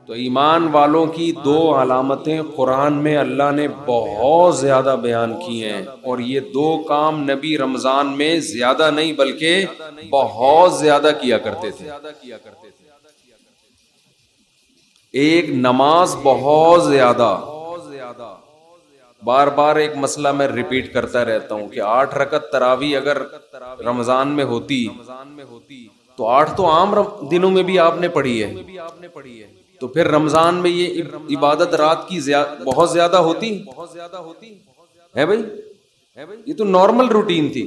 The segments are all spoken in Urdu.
تو ایمان والوں کی دو علامتیں قرآن میں اللہ نے بہت زیادہ بیان کی ہیں، اور یہ دو کام نبی رمضان میں زیادہ نہیں بلکہ بہت زیادہ کیا کرتے تھے۔ ایک نماز بہت زیادہ، بار بار ایک مسئلہ میں ریپیٹ کرتا رہتا ہوں کہ 8 رکعت تراویح اگر رمضان میں ہوتی تو 8 تو عام دنوں میں بھی آپ نے پڑھی ہے، تو پھر رمضان میں یہ عبادت رات کی بہت زیادہ ہوتی ہے بھائی، یہ تو نارمل روٹین تھی۔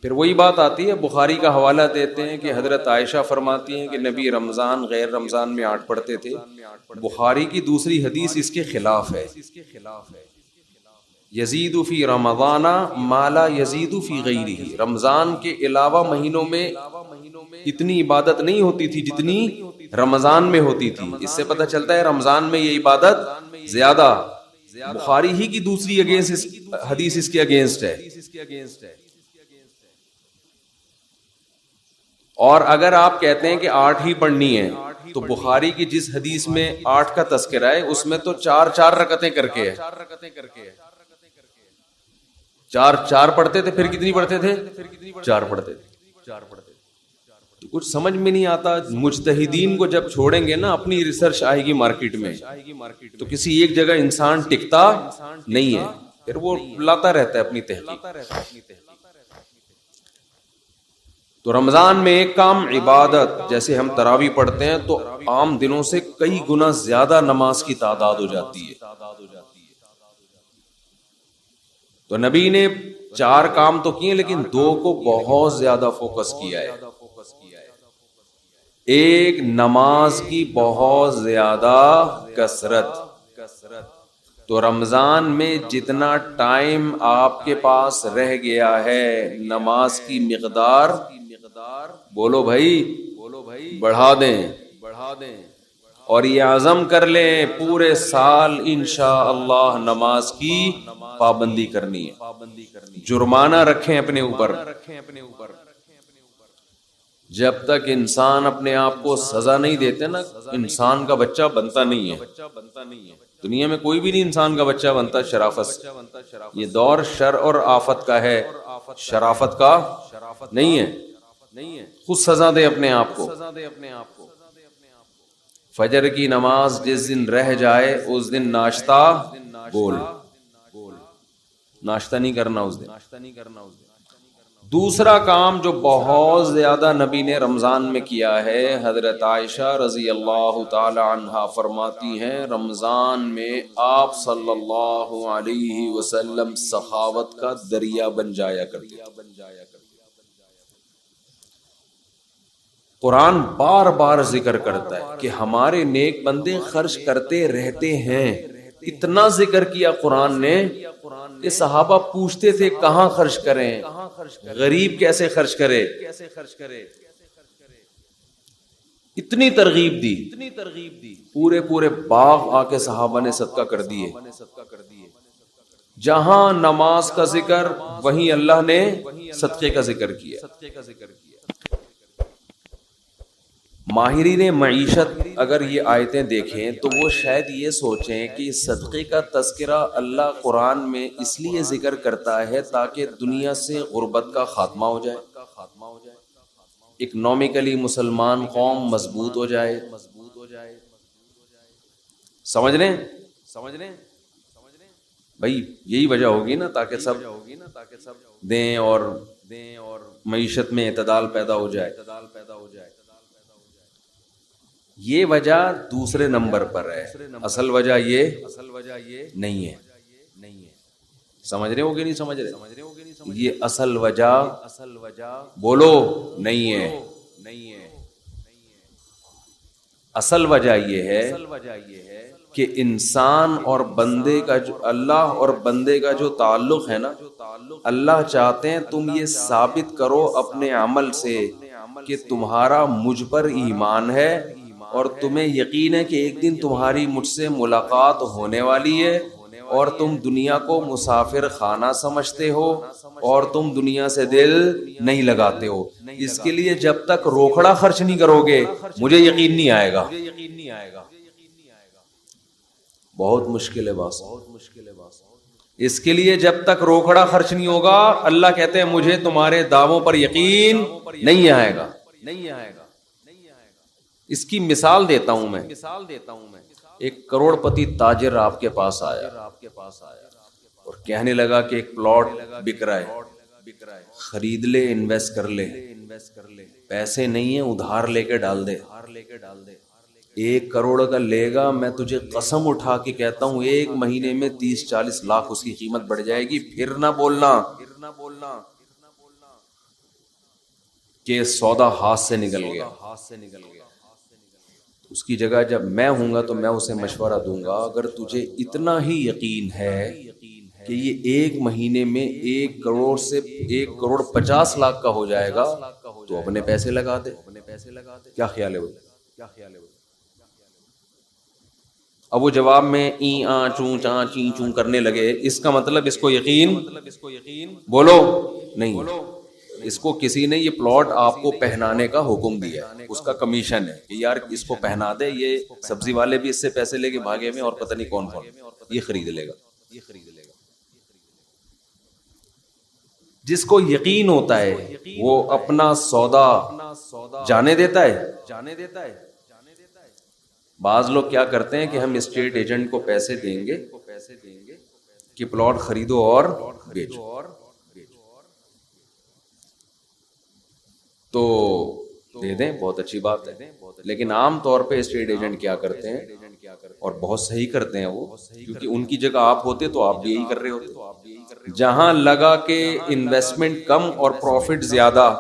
پھر وہی بات آتی ہے، بخاری کا حوالہ دیتے ہیں کہ حضرت عائشہ فرماتی ہیں کہ نبی رمضان غیر رمضان میں 8 پڑھتے تھے۔ بخاری کی دوسری حدیث اس کے خلاف ہے، یزید فی رمضان ما لا یزید فی غیرہ، رمضان کے علاوہ مہینوں میں اتنی عبادت نہیں ہوتی تھی جتنی رمضان میں ہوتی تھی۔ اس سے پتہ چلتا ہے رمضان میں یہ عبادت زیادہ۔ بخاری ہی کی دوسری حدیث اس کے اگینسٹ ہے۔ اور اگر آپ کہتے ہیں کہ 8 ہی پڑھنی ہے تو بخاری کی جس حدیث میں 8 کا تذکرہ ہے اس میں تو 4 رکعتیں کر کے ہے، 4 پڑھتے تھے، پھر کتنی پڑھتے تھے؟ 4 پڑھتے تھے۔ تو کچھ سمجھ میں نہیں آتا۔ مجتہدین کو جب چھوڑیں گے نا، اپنی ریسرچ آئے گی مارکیٹ میں، تو کسی ایک جگہ انسان ٹکتا نہیں ہے، پھر وہ لاتا رہتا ہے اپنی تحقیق۔ تو رمضان میں ایک کام عبادت، جیسے ہم تراویح پڑھتے ہیں تو عام دنوں سے کئی گنا زیادہ نماز کی تعداد ہو جاتی ہے۔ تو نبی نے 4 کام تو کیے لیکن 2 کو بہت زیادہ فوکس کیا ہے۔ ایک نماز کی بہت زیادہ کثرت۔ تو رمضان میں جتنا ٹائم آپ کے پاس رہ گیا ہے نماز کی مقدار، بولو بھائی بڑھا دیں، اور یہ عزم کر لیں پورے سال انشاءاللہ نماز کی پابندی کرنی ہے۔ جرمانہ رکھیں اپنے اوپر۔ جب تک انسان اپنے آپ کو سزا نہیں دیتے نا، انسان کا بچہ بنتا نہیں ہے۔ دنیا میں کوئی بھی نہیں انسان کا بچہ بنتا شرافت سے۔ یہ دور شر اور آفت کا ہے، شرافت کا نہیں ہے۔ خود سزا دے اپنے آپ کو۔ فجر کی نماز جس دن رہ جائے اس دن ناشتہ بول، ناشتہ نہیں کرنا اس دن۔ دوسرا کام جو بہت زیادہ نبی نے رمضان میں کیا ہے، حضرت عائشہ رضی اللہ تعالی عنہا فرماتی ہیں رمضان میں آپ صلی اللہ علیہ وسلم سخاوت کا دریا بن جایا کرتے۔ قرآن بار بار ذکر کرتا ہے کہ ہمارے نیک بندے خرچ کرتے رہتے ہیں۔ اتنا ذکر کیا قرآن نے کہ صحابہ پوچھتے تھے کہاں خرچ کریں، غریب کیسے خرچ کرے۔ اتنی ترغیب دی، پورے باغ آ کے صحابہ نے صدقہ کر دیے۔ جہاں نماز کا ذکر وہیں اللہ نے صدقے کا ذکر کیا۔ ماہرین معیشت اگر یہ آیتیں دیکھیں تو وہ شاید یہ سوچیں کہ صدقے کا تذکرہ اللہ قرآن میں اس لیے ذکر کرتا ہے تاکہ دنیا سے غربت کا خاتمہ ہو جائے، اکنامکلی مسلمان قوم مضبوط ہو جائے۔ سمجھ رہے ہیں بھائی، یہی وجہ ہوگی نا تاکہ سب دیں اور معیشت میں اعتدال پیدا ہو جائے۔ یہ وجہ دوسرے نمبر پر ہے، اصل وجہ یہ نہیں ہے۔ سمجھ رہے ہو کہ نہیں سمجھ رہے؟ یہ اصل وجہ بولو نہیں ہے۔ اصل وجہ یہ ہے کہ انسان اور بندے کا جو اللہ اور بندے کا جو تعلق ہے نا، اللہ چاہتے ہیں تم یہ ثابت کرو اپنے عمل سے کہ تمہارا مجھ پر ایمان ہے اور تمہیں یقین ہے کہ ایک دن تمہاری مجھ سے ملاقات ہونے والی ہے، اور تم دنیا کو مسافر خانہ سمجھتے ہو اور تم دنیا سے دل نہیں لگاتے ہو. اس کے لیے جب تک روکڑا خرچ نہیں کرو گے مجھے یقین نہیں آئے گا. بہت مشکل ہے باس. اس کے لیے جب تک روکڑا خرچ نہیں ہوگا اللہ کہتے ہیں مجھے تمہارے دعووں پر یقین نہیں آئے گا. اس کی مثال دیتا ہوں میں. ایک کروڑ پتی تاجر آپ کے پاس آیا اور کہنے لگا کہ ایک پلاٹ بک رہا ہے, خرید لے, انویسٹ کر لے. پیسے نہیں ہیں ادھار لے کے ڈال دے. 1 کروڑ کا لے گا, میں تجھے قسم اٹھا کے کہتا ہوں 1 مہینے میں 30-40 لاکھ اس کی قیمت بڑھ جائے گی. پھر نہ بولنا کہ سودا ہاتھ سے نکل گیا. اس کی جگہ جب میں ہوں گا تو میں اسے مشورہ دوں گا, اگر تجھے اتنا ہی یقین ہے کہ یہ 1 مہینے میں 1 کروڑ سے 1 کروڑ 50 لاکھ کا ہو جائے گا تو اپنے پیسے لگا دے. کیا خیال ہے بھائی؟ اب وہ جواب میں این آ چوں چاں چیں چوں کرنے لگے. اس کا مطلب اس کو یقین بولو نہیں. اس کو کسی نے یہ پلاٹ آپ کو پہنانے کا حکم دیا, اس کا کمیشن ہے کہ یار اس کو پہنا دے, یہ سبزی والے بھی اس سے پیسے لے کے بھاگے میں اور پتہ نہیں کون یہ خرید لے گا. جس کو یقین ہوتا ہے وہ اپنا سودا جانے دیتا ہے. بعض لوگ کیا کرتے ہیں کہ ہم اسٹیٹ ایجنٹ کو پیسے دیں گے کہ پلاٹ خریدو اور بیچو, تو دے دیں, بہت اچھی بات ہے. لیکن عام طور پہ اسٹیٹ ایجنٹ کیا کرتے ہیں, اور بہت صحیح کرتے ہیں وہ, کیونکہ ان کی جگہ آپ ہوتے تو آپ بھی یہی کر رہے ہوتے. جہاں لگا کہ انویسٹمنٹ کم اور پروفٹ زیادہ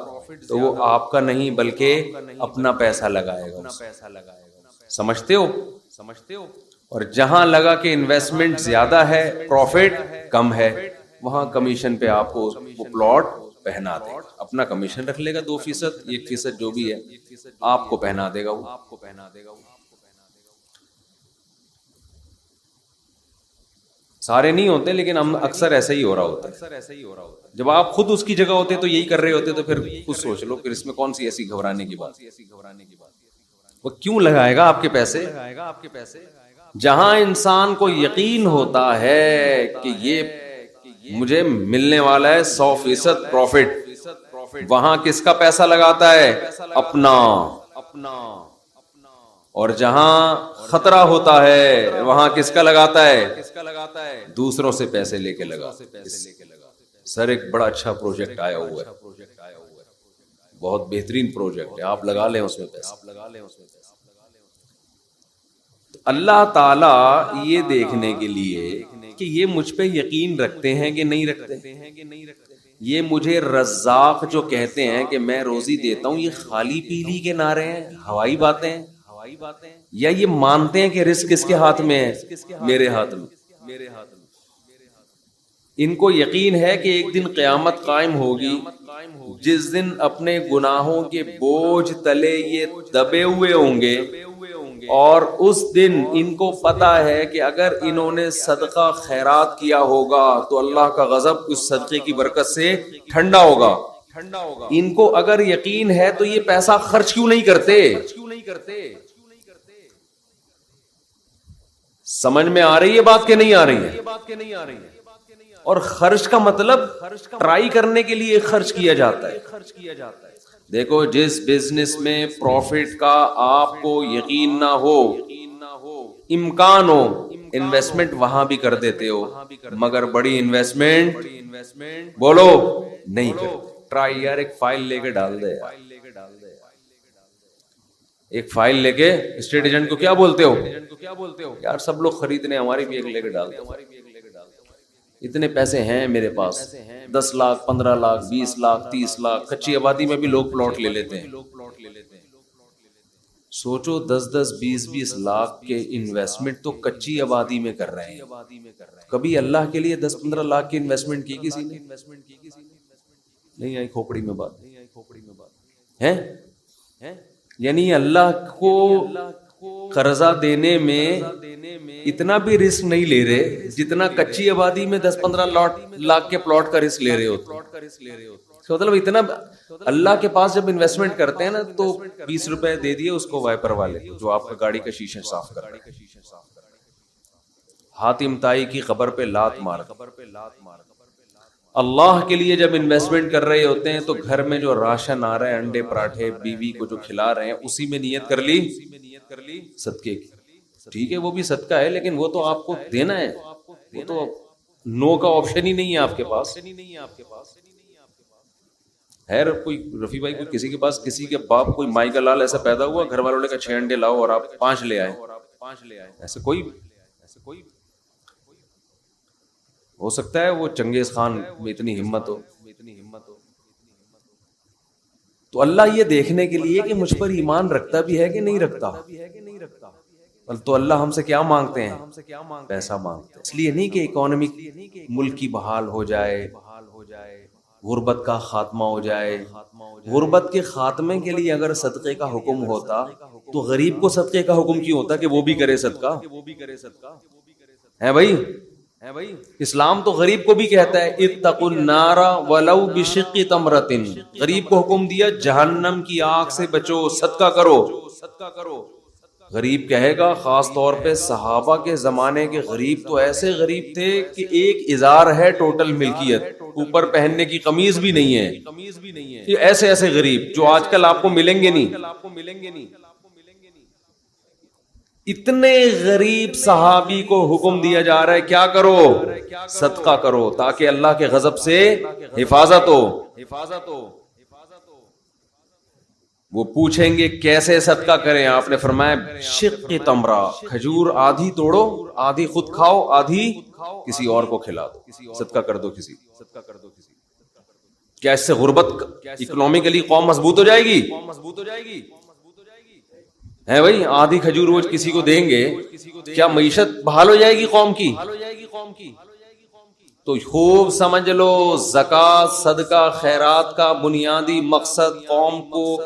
تو وہ آپ کا نہیں بلکہ اپنا پیسہ لگائے گا. سمجھتے ہو؟ اور جہاں لگا کہ انویسٹمنٹ زیادہ ہے پروفٹ کم ہے وہاں کمیشن پہ آپ کو وہ پلاٹ پہنا دے گا. اپنا کمیشن رکھ لے گا 2%, 1% جو بھی ہے آپ کو پہنا دے گا. وہ سارے نہیں ہوتے لیکن ہم اکثر ایسا ہی ہو رہا ہوتا ہے. جب آپ خود اس کی جگہ ہوتے تو یہی کر رہے ہوتے تو پھر خود سوچ لو پھر اس میں کون سی ایسی گھبرانے کی بات. وہ کیوں لگائے گا آپ کے پیسے؟ جہاں انسان کو یقین ہوتا ہے کہ یہ مجھے ملنے والا ہے 100% پروفٹ, وہاں کس کا پیسہ لگاتا ہے؟ اپنا. اور جہاں خطرہ ہوتا ہے وہاں کس کا لگاتا ہے؟ دوسروں سے پیسے لے کے لگا. سر ایک بڑا اچھا پروجیکٹ آیا ہوا ہے, بہت بہترین پروجیکٹ ہے, آپ لگا لیں اس میں پیسہ. اللہ تعالیٰ یہ دیکھنے کے لیے کہ یہ مجھ پہ یقین رکھتے ہیں کہ نہیں رکھتے, یہ مجھے رزاق جو کہتے ہیں کہ میں روزی دیتا ہوں, یہ خالی پیلی کے نعرے ہیں, ہوائی باتیں ہیں, یا یہ مانتے ہیں کہ رزق کس کے ہاتھ میں ہے؟ میرے ہاتھ میں. ان کو یقین ہے کہ ایک دن قیامت قائم ہوگی جس دن اپنے گناہوں کے بوجھ تلے یہ دبے ہوئے ہوں گے, اور اس دن ان کو پتا ہے کہ اگر انہوں نے صدقہ خیرات کیا ہوگا تو اللہ کا غضب اس صدقے کی برکت سے ٹھنڈا ہوگا. ان کو اگر یقین ہے تو یہ پیسہ خرچ کیوں نہیں کرتے؟ سمجھ میں آ رہی ہے بات کہ نہیں آ رہی ہے؟ اور خرچ کا مطلب ٹرائی کرنے کے لیے خرچ کیا جاتا ہے. دیکھو جس بزنس میں پروفٹ کا آپ کو یقین نہ ہو, امکان ہو, انویسٹمنٹ وہاں بھی کر دیتے ہو, مگر بڑی انویسٹمنٹ بولو نہیں کرتے. ٹرائی یار, ایک فائل لے کے ڈال دے, ایک فائل لے کے اسٹیٹ ایجنٹ کو کیا بولتے ہو یار, سب لوگ خریدنے, ہماری بھی ایک لے کے ڈال دو. اتنے پیسے ہیں میرے پاس, 10 لاکھ 15 لاکھ 20 لاکھ 30 لاکھ. کچی آبادی میں بھی لوگ پلاٹ لے لیتے ہیں. سوچو 10 20 لاکھ کے انویسٹمنٹ تو کچی آبادی میں کر رہے ہیں. کبھی اللہ کے لیے 10-15 لاکھ کی انویسٹمنٹ کی کسی نے؟ نہیں آئی کھوپڑی میں بات ہے. یعنی اللہ کو قرضہ دینے میں اتنا بھی رسک نہیں لے رہے جتنا کچی آبادی میں 10-15 لاکھ کے پلاٹ کا رسک لے رہے ہوتے. مطلب اتنا اللہ کے پاس جب انویسٹمنٹ کرتے ہیں نا تو 20 روپے دے دیے اس کو وائپر والے کو جو آپ کا گاڑی کا شیشہ صاف کر رہا ہے. حاتم طائی کی قبر پہ لات مار. اللہ کے لیے جب انویسٹمنٹ کر رہے ہوتے ہیں تو گھر میں جو راشن آ رہا ہے, انڈے پراٹھے بیوی کو جو کھلا رہے ہیں, اسی میں نیت کر لی صدقے کی. ٹھیک ہے وہ بھی صدقہ ہے لیکن وہ تو آپ کو دینا ہے, وہ تو نو کا آپشن ہی نہیں ہے آپ کے پاس. خیر کوئی رفیع بھائی کوئی کسی کے پاس کسی کے باپ کوئی مائی کا لال ایسا پیدا ہوا, گھر والوں نے کہا 6 انڈے لاؤ اور آپ 5 لے آئے. ایسے کوئی ہو سکتا ہے وہ چنگیز خان میں اتنی ہمت ہو. تو اللہ یہ دیکھنے کے لیے کہ مجھ پر ایمان رکھتا بھی ہے کہ نہیں رکھتا, تو اللہ ہم سے کیا مانگتے ہیں, پیسہ مانگتے ہیں. اس لیے نہیں کہ اکانومک ملک کی بحال ہو جائے, غربت کا خاتمہ ہو جائے. غربت کے خاتمے کے لیے اگر صدقے کا حکم ہوتا تو غریب کو صدقے کا حکم کیوں ہوتا کہ وہ بھی کرے صدقہ ہے بھائی. اسلام تو غریب کو بھی کہتا ہے اتقوا النار ولو بشق تمرۃ, غریب کو حکم دیا جہنم کی آگ سے بچو, صدقہ کرو. غریب کہے گا, خاص طور پہ صحابہ کے زمانے کے غریب تو ایسے غریب تھے کہ ایک ازار ہے ٹوٹل ملکیت, اوپر پہننے کی قمیض بھی نہیں ہے. یہ ایسے غریب جو آج کل آپ کو ملیں گے نہیں. اتنے غریب صحابی کو حکم دیا جا رہا ہے کیا کرو, صدقہ کرو تاکہ اللہ کے غضب سے حفاظت ہو. وہ پوچھیں گے کیسے صدقہ کریں, آپ نے فرمایا شق تمرہ, کھجور آدھی توڑو, آدھی خود کھاؤ, آدھی کسی اور کو کھلا دو, صدقہ کر دو کسی. کیا اس سے غربت اکنامکلی قوم مضبوط ہو جائے گی؟ ہے بھائی, آدھی کھجور وہ کسی کو دیں گے کیا معیشت بحال ہو جائے گی قوم کی؟ تو خوب سمجھ لو زکوٰۃ صدقہ خیرات کا بنیادی مقصد قوم کو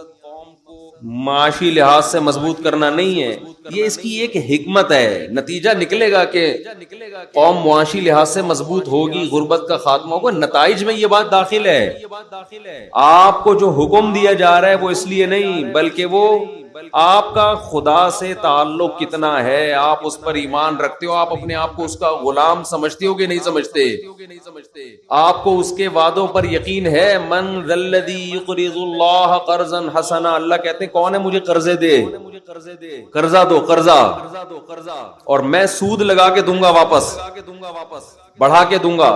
معاشی لحاظ سے مضبوط کرنا نہیں ہے, یہ اس کی ایک حکمت ہے. نتیجہ نکلے گا کہ قوم معاشی لحاظ سے مضبوط ہوگی, غربت کا خاتمہ ہوگا. نتائج میں یہ بات داخل ہے. آپ کو جو حکم دیا جا رہا ہے وہ اس لیے نہیں بلکہ وہ آپ کا خدا سے تعلق کتنا ہے, آپ اس پر ایمان رکھتے ہو, آپ اپنے آپ کو اس کا غلام سمجھتے ہو کہ نہیں سمجھتے, آپ کو اس کے وعدوں پر یقین ہے. من ذا الذی یقرض اللہ قرضا حسنا, اللہ کہتے ہیں کون ہے مجھے قرضے دے, قرضہ دو, قرضہ اور میں سود لگا کے دوں گا, واپس بڑھا کے دوں گا.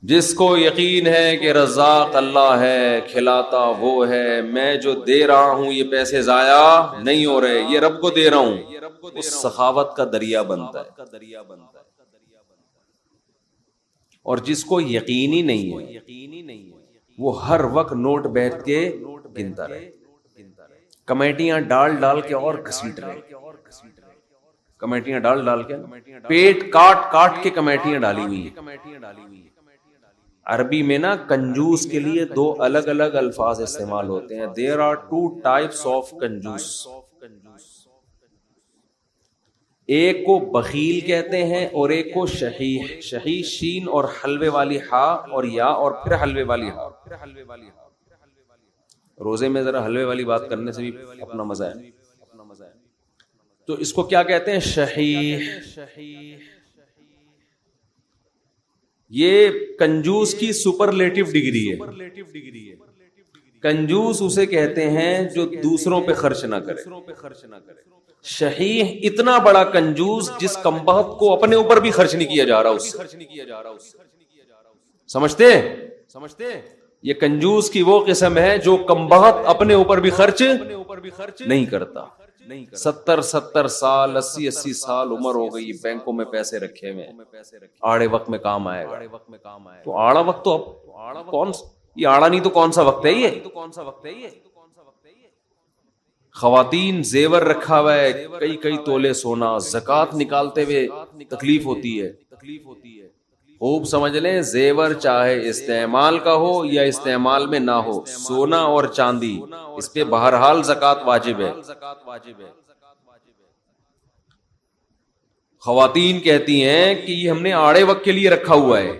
جس کو یقین ہے کہ رزاق اللہ ہے, کھلاتا وہ ہے, میں جو دے رہا ہوں یہ پیسے ضائع نہیں ہو رہے, یہ رب کو دے رہا ہوں, اس سخاوت کا دریا بنتا ہے. اور جس کو یقینی نہیں ہے وہ ہر وقت نوٹ بیٹھ کے گنتا رہے, کمیٹیاں ڈال کے اور گھسیٹ رہے, کمیٹیاں ڈال کے پیٹ کاٹ کے کمیٹیاں ڈالی ہوئی ہیں. عربی میں نا کنجوس کے لیے 2 الگ الگ الفاظ استعمال ہوتے ہیں. There are 2 types of کنجوس. ایک کو بخیل کہتے ہیں اور ایک کو شحیح. شحیح شین اور حلوے والی ہا اور یا اور پھر حلوے والی ہا. روزے میں ذرا حلوے والی بات کرنے سے بھی اپنا مزہ ہے. تو اس کو کیا کہتے ہیں؟ شحیح. یہ کنجوس کی سپرلیٹو ڈگری ہے. کنجوس اسے کہتے ہیں جو دوسروں پہ خرچ نہ کرے. شحیح اتنا بڑا کنجوس جس کمبخت کو اپنے اوپر بھی خرچ نہیں کیا جا رہا اس سے. سمجھتے یہ کنجوس کی وہ قسم ہے جو کمبخت اپنے اوپر بھی خرچ نہیں کرتا. 70 سال 80 سال عمر ہو گئی, بینکوں میں پیسے رکھے ہوئے, آڑے وقت میں کام آئے گا. تو آڑا وقت تو اب کون, یہ آڑا نہیں تو کون سا وقت ہے یہ؟ خواتین زیور رکھا ہوا ہے, کئی تولے سونا, زکوٰۃ نکالتے ہوئے تکلیف ہوتی ہے. خوب سمجھ لیں، زیور چاہے استعمال کا ہو یا استعمال میں نہ ہو، سونا اور چاندی، اس پہ بہرحال زکوٰۃ واجب ہے۔ خواتین کہتی ہیں کہ یہ ہم نے آڑے وقت کے لیے رکھا ہوا ہے،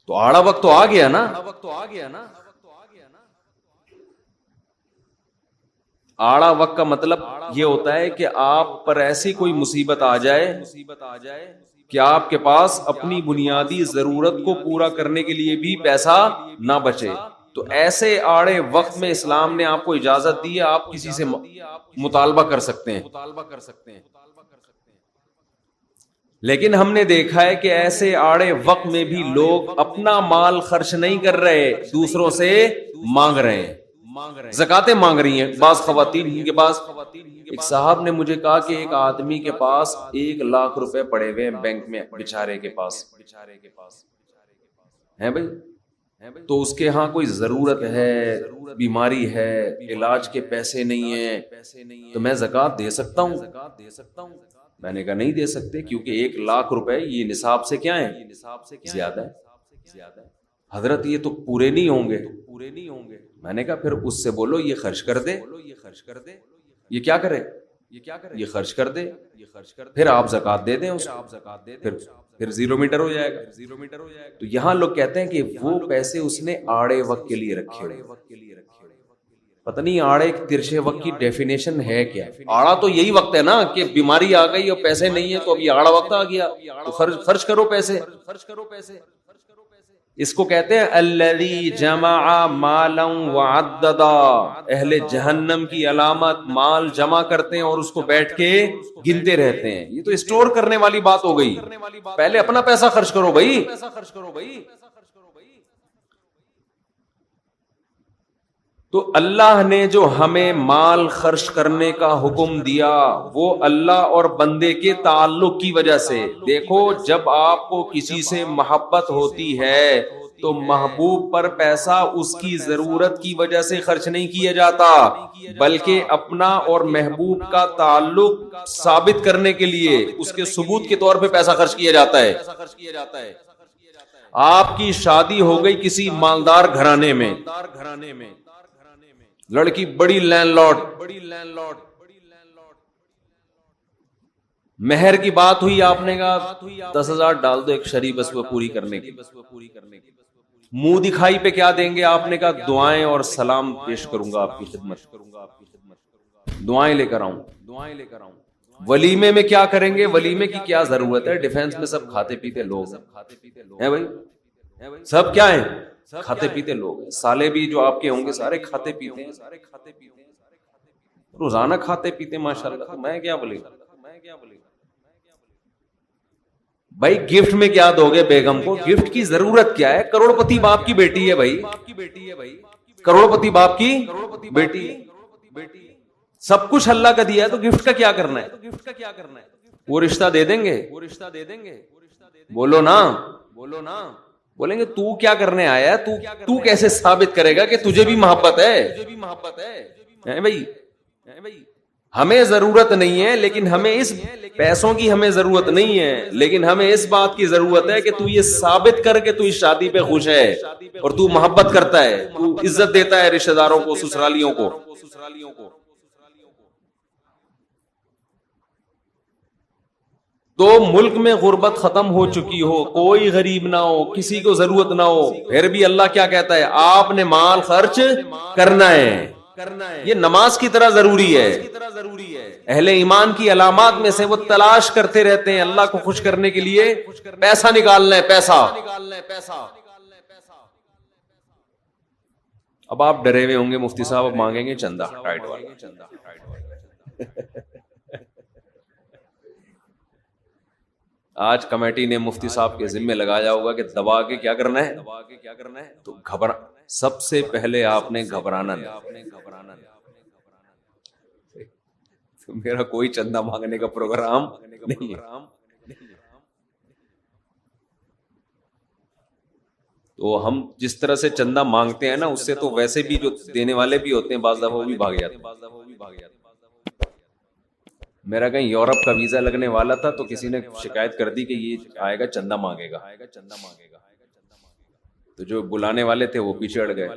تو آڑا وقت تو آ گیا نا۔ آڑا وقت کا مطلب یہ ہوتا ہے کہ آپ پر ایسی کوئی مصیبت آ جائے کہ آپ کے پاس اپنی بنیادی ضرورت کو پورا کرنے کے لیے بھی پیسہ نہ بچے، تو ایسے آڑے وقت میں اسلام نے آپ کو اجازت دی ہے، آپ کسی سے مطالبہ کر سکتے ہیں۔ لیکن ہم نے دیکھا ہے کہ ایسے آڑے وقت میں بھی لوگ اپنا مال خرچ نہیں کر رہے، دوسروں سے مانگ رہے ہیں، زکاتیں مانگ رہی ہیں بعض خواتین کے پاس۔ ایک صاحب نے مجھے کہا کہ ایک آدمی کے پاس 1,00,000 روپے پڑے ہوئے ہیں بینک میں، بیچارے کے پاس ہیں بھائی، تو اس کے ہاں کوئی ضرورت ہے، بیماری ہے، علاج کے پیسے نہیں ہیں، تو میں زکات دے سکتا ہوں؟ میں نے کہا نہیں دے سکتے، کیونکہ 1,00,000 روپے یہ نصاب سے کیا ہے، زیادہ ہے حضرت، یہ تو پورے نہیں ہوں گے۔ میں نے کہا پھر اس سے بولو یہ خرچ کر دے، یہ کیا کرے، یہ خرچ کر دے، پھر آپ زکات دے دیں اس کو، پھر زیرو میٹر ہو جائے گا۔ تو یہاں لوگ کہتے ہیں کہ وہ پیسے اس نے آڑے وقت کے لیے رکھے ہوئے، پتہ نہیں آڑے ترچھے وقت کی ڈیفینیشن ہے کیا؟ آڑا تو یہی وقت ہے نا کہ بیماری آ گئی اور پیسے نہیں ہیں، تو اب یہ آڑا وقت آ گیا، تو خرچ کرو پیسے۔ اس کو کہتے ہیں الذی جمع مالا وعددا، اہل جہنم کی علامت مال جمع کرتے ہیں اور اس کو بیٹھ کے گنتے رہتے ہیں۔ یہ تو اسٹور کرنے والی بات ہو گئی، پہلے اپنا پیسہ خرچ کرو بھائی۔ تو اللہ نے جو ہمیں مال خرچ کرنے کا حکم دیا وہ اللہ اور بندے کے تعلق کی وجہ سے۔ دیکھو جب آپ کو کسی سے محبت ہوتی ہے تو محبوب پر پیسہ اس کی ضرورت کی وجہ سے خرچ نہیں کیا جاتا، بلکہ اپنا اور محبوب کا تعلق ثابت کرنے کے لیے اس کے ثبوت کے طور پہ پیسہ خرچ کیا جاتا ہے۔ آپ کی شادی ہو گئی کسی مالدار گھرانے میں، لڑکی بڑی لینڈ لارڈ، مہر کی بات ہوئی، آپ نے کہا 10,000 ڈال دو ایک شریف بس وہ پوری کرنے کی۔ منہ دکھائی پہ کیا دیں گے؟ آپ نے کہا دعائیں اور سلام پیش کروں گا آپ کی خدمت، دعائیں لے کر آؤں۔ ولیمے میں کیا کریں گے؟ ولیمے کی کیا ضرورت ہے؟ ڈیفینس میں سب کھاتے پیتے لوگ ہیں بھائی، سب کیا ہیں؟ کھاتے پیتے لوگ ہیں۔ سالے بھی جو آپ کے ہوں گے سارے کھاتے پیتے ہیں، روزانہ کھاتے پیتے ماشاءاللہ، تو میں کیا بولے بھائی؟ گفٹ میں کیا دو گے بیگم کو؟ گفٹ کی ضرورت کیا ہے؟ کروڑ پتی باپ کی بیٹی ہے بھائی، کروڑ پتی باپ کی بیٹی، سب کچھ اللہ کا دیا ہے، تو گفٹ کا کیا کرنا ہے؟ وہ رشتہ دے دیں گے؟ بولو نا، بولیں گے تو کیا کرنے آیا ہے، تو کیسے ثابت کرے گا کہ تجھے بھی محبت ہے بھائی؟ ہمیں ضرورت نہیں ہے، لیکن ہمیں اس پیسوں کی ہمیں ضرورت نہیں ہے، لیکن ہمیں اس بات کی ضرورت ہے کہ تو یہ ثابت کر کہ تو اس شادی پہ خوش ہے اور تو محبت کرتا ہے، تو عزت دیتا ہے رشتہ داروں کو، سسرالیوں کو۔ تو ملک میں غربت ختم ہو چکی ہو، کوئی غریب نہ ہو، کسی کو ضرورت نہ ہو، پھر بھی اللہ کیا کہتا ہے؟ آپ نے مال خرچ کرنا ہے، یہ نماز کی طرح ضروری ہے۔ اہل ایمان کی علامات میں سے وہ تلاش کرتے رہتے ہیں اللہ کو خوش کرنے کے لیے پیسہ نکالنا ہے، پیسہ۔ اب آپ ڈرے ہوئے ہوں گے مفتی صاحب اب مانگیں گے چندہ ٹائٹ والا۔ آج کمیٹی نے مفتی صاحب کے ذمہ لگایا ہوگا کہ دبا کے کیا کرنا ہے، تو سب سے پہلے آپ نے گھبرانا نہیں۔ میرا کوئی چندہ مانگنے کا پروگرام نہیں ہے۔ تو ہم جس طرح سے چندہ مانگتے ہیں نا، اس سے تو ویسے بھی جو دینے والے بھی ہوتے ہیں بعض دفعہ وہ بھی بھاگ جاتے ہیں۔ میرا کہیں یورپ کا ویزا لگنے والا تھا تو کسی نے شکایت کر دی کہ یہ آئے گا چندہ مانگے گا، تو جو بلانے والے تھے وہ پیچھے اڑ گئے.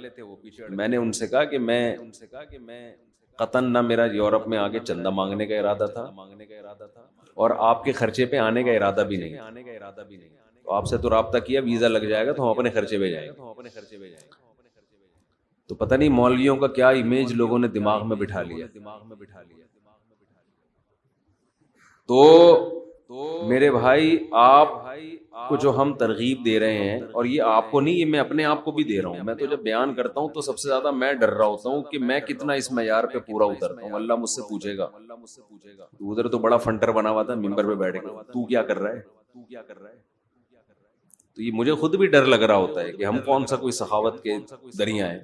میں نے ان سے کہا کہ میں قطن نہ میرا یورپ میں آگے چندہ مانگنے کا ارادہ تھا اور آپ کے خرچے پہ آنے کا ارادہ بھی نہیں. تو آپ سے تو رابطہ کیا، ویزا لگ جائے گا تو ہم اپنے خرچے پہ جائیں گے. تو پتہ نہیں مولویوں کا کیا امیج لوگوں نے دماغ میں بٹھا لیا. تو میرے بھائی آپ کو جو ہم ترغیب دے رہے ہیں، اور یہ آپ کو نہیں، یہ میں اپنے آپ کو بھی دے رہا ہوں. میں تو جب بیان کرتا ہوں تو سب سے زیادہ میں ڈر رہا ہوتا ہوں کہ میں کتنا اس معیار پہ پورا اترتا ہوں. اللہ مجھ سے پوچھے گا، تو ادھر تو بڑا فنٹر بنا ہوا تھا ممبر پہ بیٹھ کے، تو کیا کر رہا ہے. تو یہ مجھے خود بھی ڈر لگ رہا ہوتا ہے کہ ہم کون سا کوئی سخاوت کے دریا ہیں.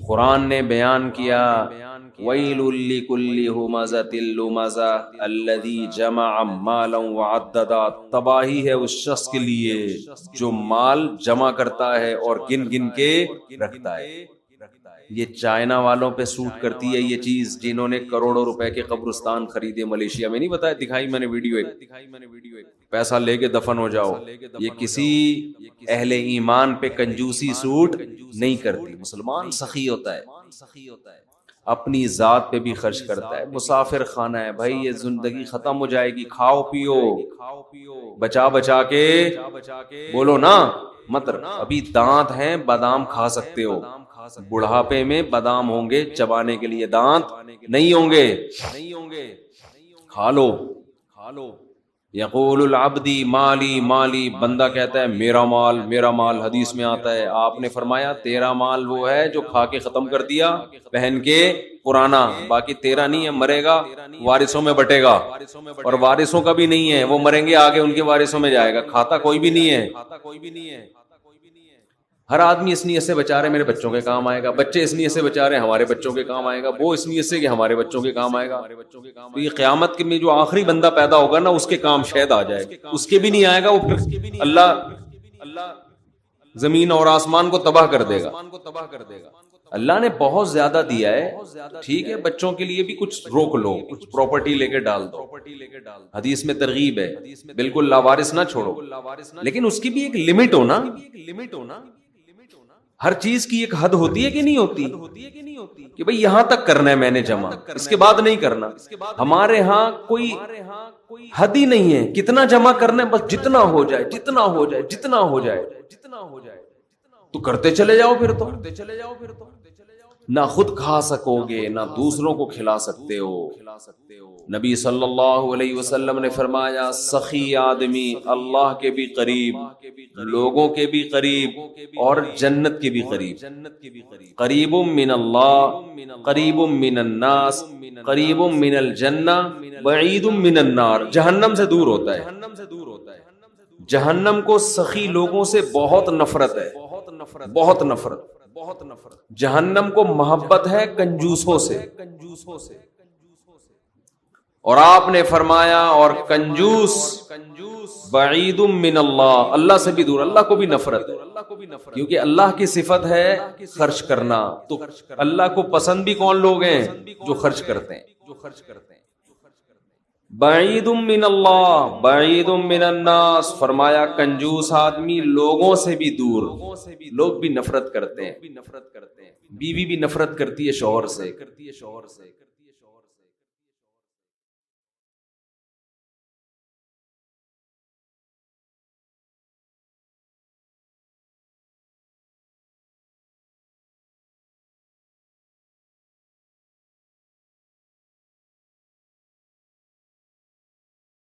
قرآن نے بیان کیا وَيْلٌ لِّكُلِّ هُمَزَةٍ لُّمَزَةٍ الَّذِي جَمَعَ مَالًا وَعَدَّدَ. تباہی ہے اس شخص کے لیے جو مال جمع کرتا ہے اور گن گن کے رکھتا ہے. یہ چائنا والوں پہ سوٹ کرتی ہے یہ چیز، جنہوں نے کروڑوں روپے کے قبرستان خریدے ملیشیا میں. نہیں بتایا، دکھائی میں نے ویڈیو ایک، پیسہ لے کے دفن ہو جاؤ. یہ کسی اہل ایمان پہ کنجوسی سوٹ نہیں کرتی. مسلمان سخی ہوتا ہے، اپنی ذات پہ بھی خرچ کرتا ہے. مسافر خانہ ہے بھائی، یہ زندگی ختم ہو جائے گی، کھاؤ پیو بچا بچا کے، بولو نا مت. ابھی دانت ہیں، بادام کھا سکتے ہو، بڑھاپے میں بادام ہوں گے چبانے کے لیے، دانت نہیں ہوں گے. کھا لو. یقول العبدی مالی مالی، بندہ کہتا ہے میرا مال میرا مال. حدیث میں آتا ہے، آپ نے فرمایا تیرا مال وہ ہے جو کھا کے ختم کر دیا پہن کے پرانا، باقی تیرا نہیں ہے، مرے گا وارثوں میں بٹے گا. اور وارثوں کا بھی نہیں ہے، وہ مریں گے آگے ان کے وارثوں میں جائے گا. کھاتا کوئی بھی نہیں ہے. ہر آدمی اس نیت سے بچا رہے میرے بچوں کے کام آئے گا، بچے اس نیت سے بچا رہے ہمارے بچوں کے کام آئے گا، وہ اس نیت سے کہ ہمارے بچوں کے کام آئے گا. تو یہ قیامت کے میں جو آخری بندہ پیدا ہوگا نا، اس کے کام شاید آ جائے گا، اس کے بھی نہیں آئے گا. وہ پھر اللہ زمین اور آسمان کو تباہ کر دے گا. اللہ نے بہت زیادہ دیا ہے، ٹھیک ہے، بچوں کے لیے بھی کچھ روک لو، کچھ پراپرٹی لے کے ڈال دو. حدیث میں ترغیب ہے، بالکل لاوارث نہ چھوڑو، لیکن اس کی بھی ایک لمٹ ہونا. ہر چیز کی ایک حد ہوتی ہے کہ نہیں ہوتی، کہ بھئی یہاں تک کرنا ہے میں نے جمع، اس کے بعد نہیں کرنا. ہمارے ہاں کوئی حد ہی نہیں ہے، کتنا جمع کرنا ہے، بس جتنا ہو جائے جتنا ہو جائے جتنا ہو جائے تو کرتے چلے جاؤ. پھر تو نہ خود کھا سکو گے نہ دوسروں کو کھلا سکتے ہو. نبی صلی اللہ علیہ وسلم نے فرمایا سخی آدمی اللہ کے بھی قریب، لوگوں کے بھی قریب، اور جنت کے بھی قریب. قریب من اللہ، قریب من الناس، قریب من الجنہ، بعید من النار. جہنم سے دور ہوتا ہے. جہنم کو سخی لوگوں سے بہت نفرت ہے، بہت نفرت. جہنم کو محبت ہے کنجوسوں سے. اور آپ نے فرمایا اور کنجوس بعید من اللہ، اللہ سے بھی دور، اللہ کو بھی نفرت ہے. کیونکہ اللہ کی صفت ہے خرچ کرنا. تو اللہ کو پسند بھی کون لوگ ہیں؟ جو خرچ کرتے ہیں. بعید من اللہ بعید من الناس، فرمایا کنجوس آدمی لوگوں سے بھی دور. لوگ بھی نفرت کرتے ہیں، بیوی بھی نفرت کرتی ہے شوہر سے،